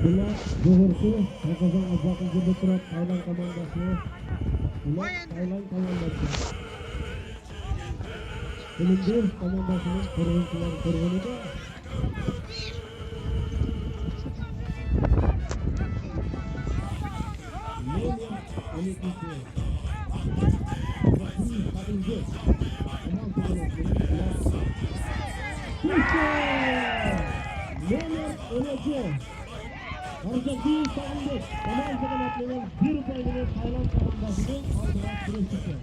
Ular Zuhurku Kakazan Azak'ın gibi turan Tayland komandası. Ular Tayland komandası. Kılıncı komandasının kuruluncuları kurulunu da Lelya Anikisi Bakri Kadıncı Aman Kılıncı Lelya Öneci Harzaki Sağlık Aman Kılıncı'nın bir payını Tayland komandasının altına sürüştü.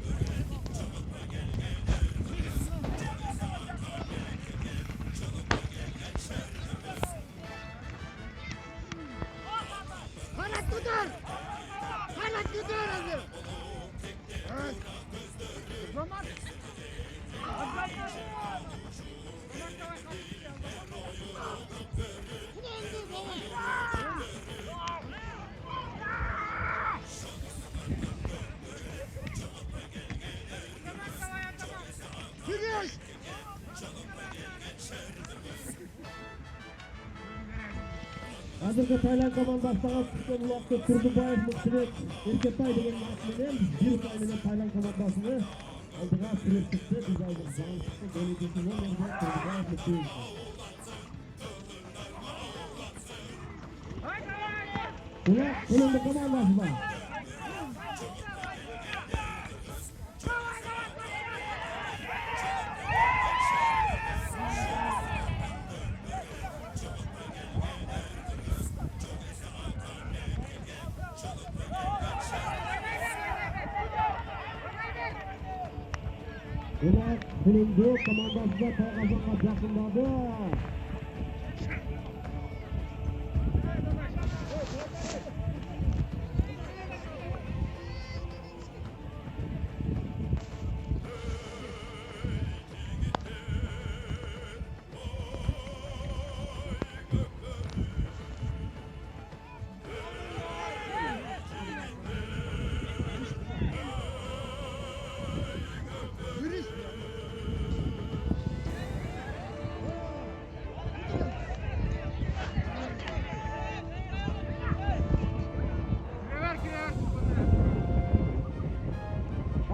Hazırda Tayland komandasına çıkan Ulak'ta Turdubayev Mutlu'nun Erketay degen maçının bir payının Tayland komandasını aldığa süreç çıktı. Biz aldık. Zanışıkta golücüsü Norman'da Turdubayev Mutlu'yu. Ulak Kulundu komandası var. Ulak Kulundu komandası da Kakazan'a yakınladı.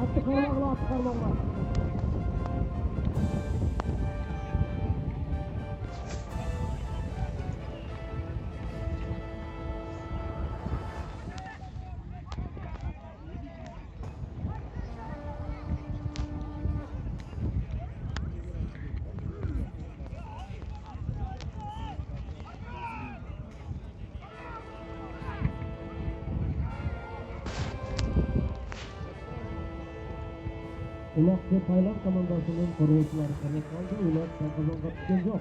Attı karmakla. Ulak ve Tayland komandasının koruyucuları kanat kaldı. Ulak Kakazan'a çıkan yok.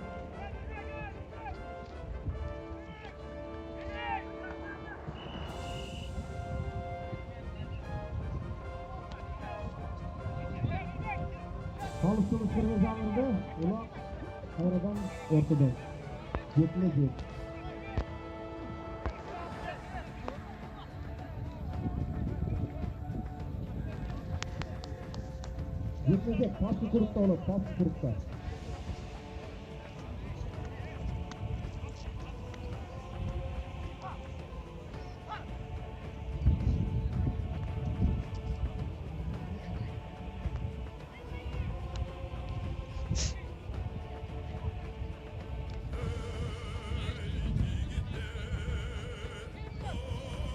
Çalıştığımız kırmızı anında Ulak aradan ortada. Yetmeyecek. Yetmeyecek. Pası kurukta olur. Pası kurukta.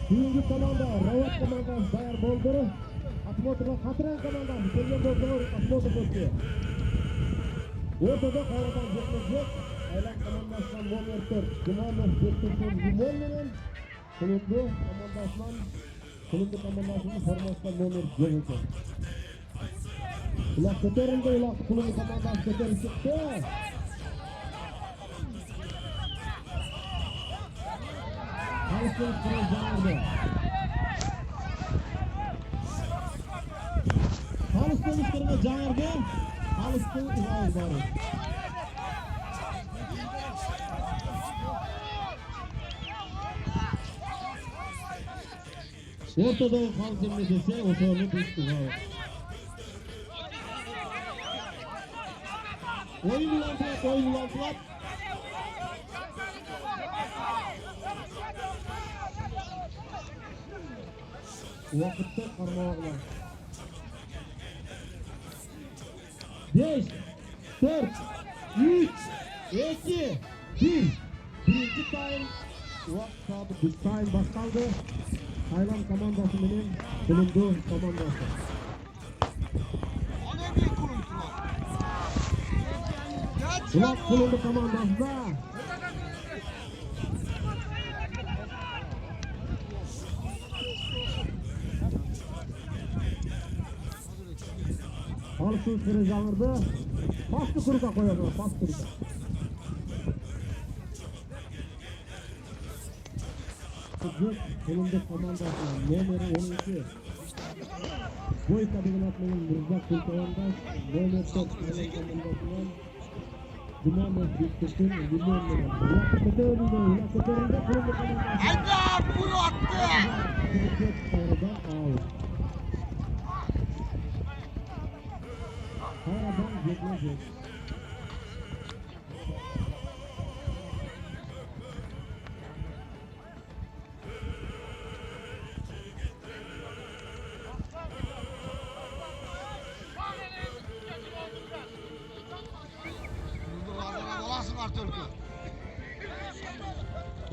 Birinci komanda Ravat komandası Bayar Boldur. Atmotov'a Katran komandası Kelgen Boldur Atmotov koşuyor. Ortada kayradan yetmeyecek. Tayland komandasından Momer 4. Cumanov Göktekin Limonlu'nun Kulundu komandasının formasından Momer Göktekin. Ulak kötörüldü. Ulak Kulundu komandası kötörü çıktı. Çalıştığımız kırmızı zanırdı. Çalıştığımız kırmızı zanırdı. Çalıştığımız zanırdı. Ortada o kalsın mesese, o sorunu düştü. Oyuncular. Vakıtta karmağına. 5, 4, 3, 2, 1. Birinci time. Vakit sabit time başlandı. Tayland komandası benim bulunduğu komandası. Kulak bulundu komandasında. Alsın sürü zanırdı. Pastı kuruka koyalım. Pastı kuruka. Kudret bulundu komandası. Numara 12. Boy kabinin atmanın Mırzak Kultayan'dan Numara 4 komandasından Dumanlı Büyüktekin Milyon Lira. Ulak Kıtırı'nda bulundu komandası. Hayda bunu attı. Kudret sonradan ağır. Aradan yetmeyecek. Dolasın var Türk'ü.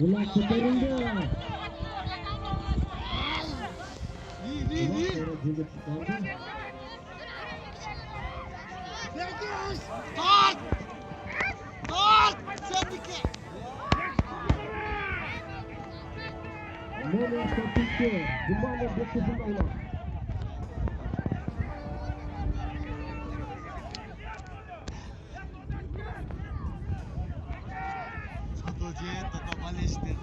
Ulak Kıtırı'nda. İyi. Dört! Sendiki! Numara 42. Dumanlı Büyüktekin'de olan.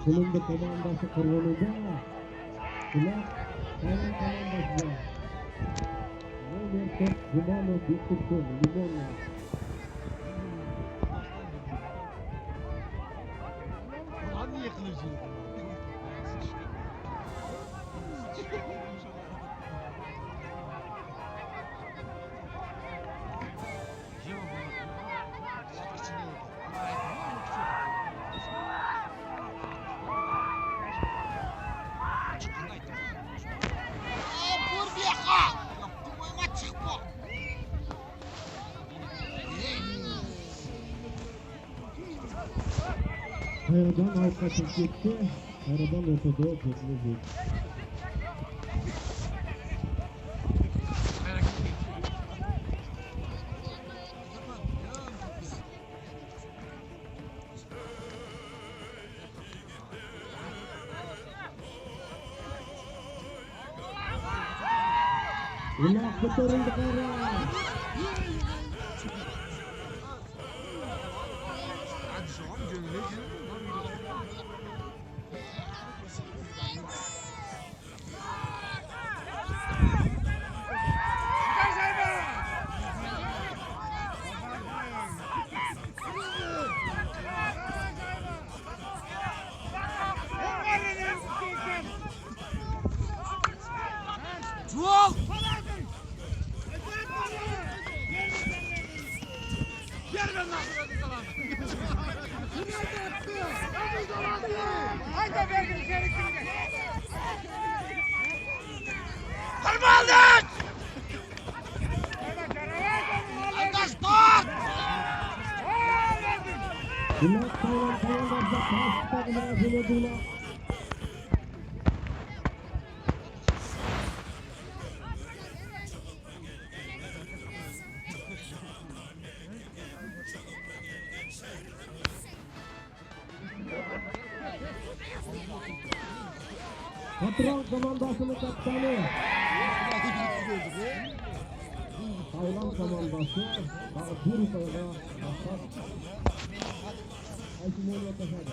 Bulundu komandası kurulunda. Kulak Tayland komandasında. Numara 4 Dumanlı Büyüktekin Milyon Lira. Abi yakılıyorsun. Aradan avukatın gitti. Aradan ortada çekilecek. Ulak Kıtırı'nda kara. Çuval! Kırmaldık! Arkadaş dur! Ulak Tayland komandasında pasta kumara bulundu. Patron komandasının kaptanı. Tayland komandası. Bir sayıda başlar. Aysimoniye taşıdı.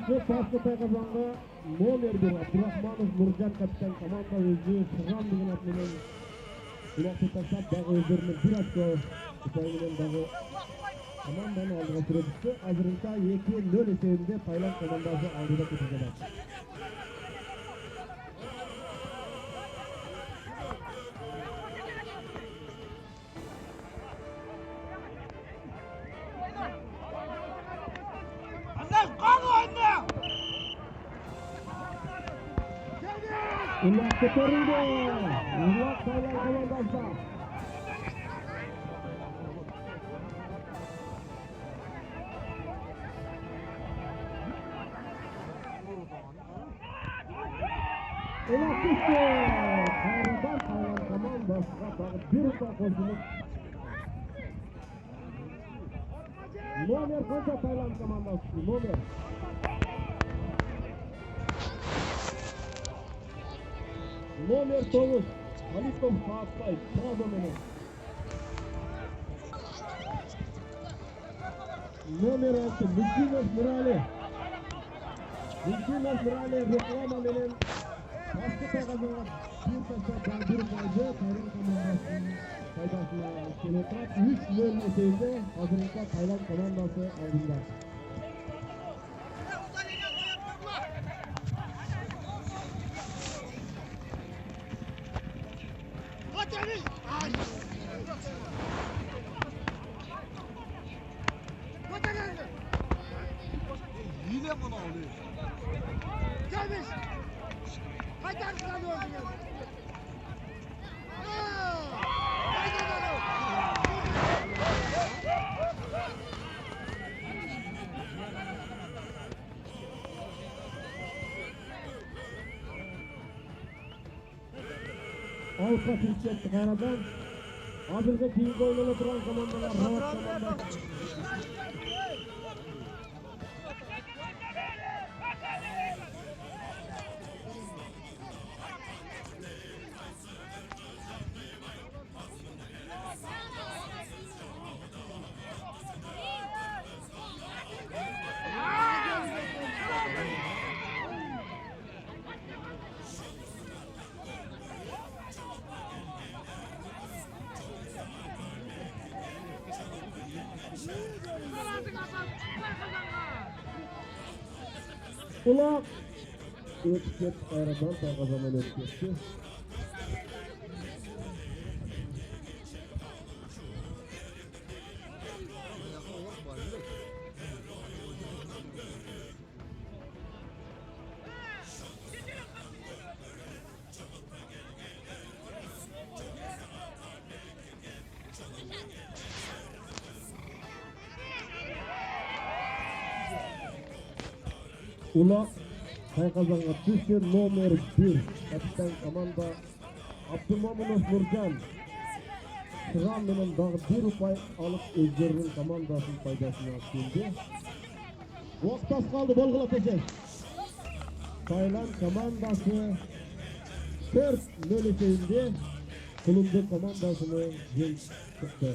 Şu pastı kazandı. Nomer 1 Abdurrahmanov Nurcan kapitan komanda özü Şıram деген atменен Улақты таштап дағы өздерінің бір атқа ұпайымен дағы команданы алдыға сүре түсті. Азырынша 2-0 есебінде Тайланд командасы алдыда кетіп жатыр. Anlaş kaldı anne. Ulak ko'tarildi. Ulak Tayland komandasi. Ulak düştü. Qayradan Tayland komandasiga tag'in bir upa qo'shilib. Nomer qancha Tayland komandasi? Nomer Nomer 9 Halipov Saatbay Trabzon'un. Nomer 6 Mukimov Mirali. Mukimov Mirali reklama bilen pastı kazangan bir taşa bir fayda Tayland komandasının faydasına keletrak 3-0 eseyinde hazırlıkta Tayland komandası aldığında. Yine buna oluyor. Gelmiş. Kaytarsın lan özünü. Alfa Türkçe Karadan hazırda keyif oynana duran komandalar Rahat komandası. Ulak ötüp geçti Kayradan Tarkazaman ötüp geçti. Ulak Taykazan'a düştü. Nomer 1 kapitan komanda Abdurmamunov Nurcan Şıram bilen dağı bir upay alıp özlerinin komandasının faydasına geldi. Vaqt az kaldı, bol atacak. Tayland komandası 4-0 eseyinde Kulumdu komandasını yıl çıktı.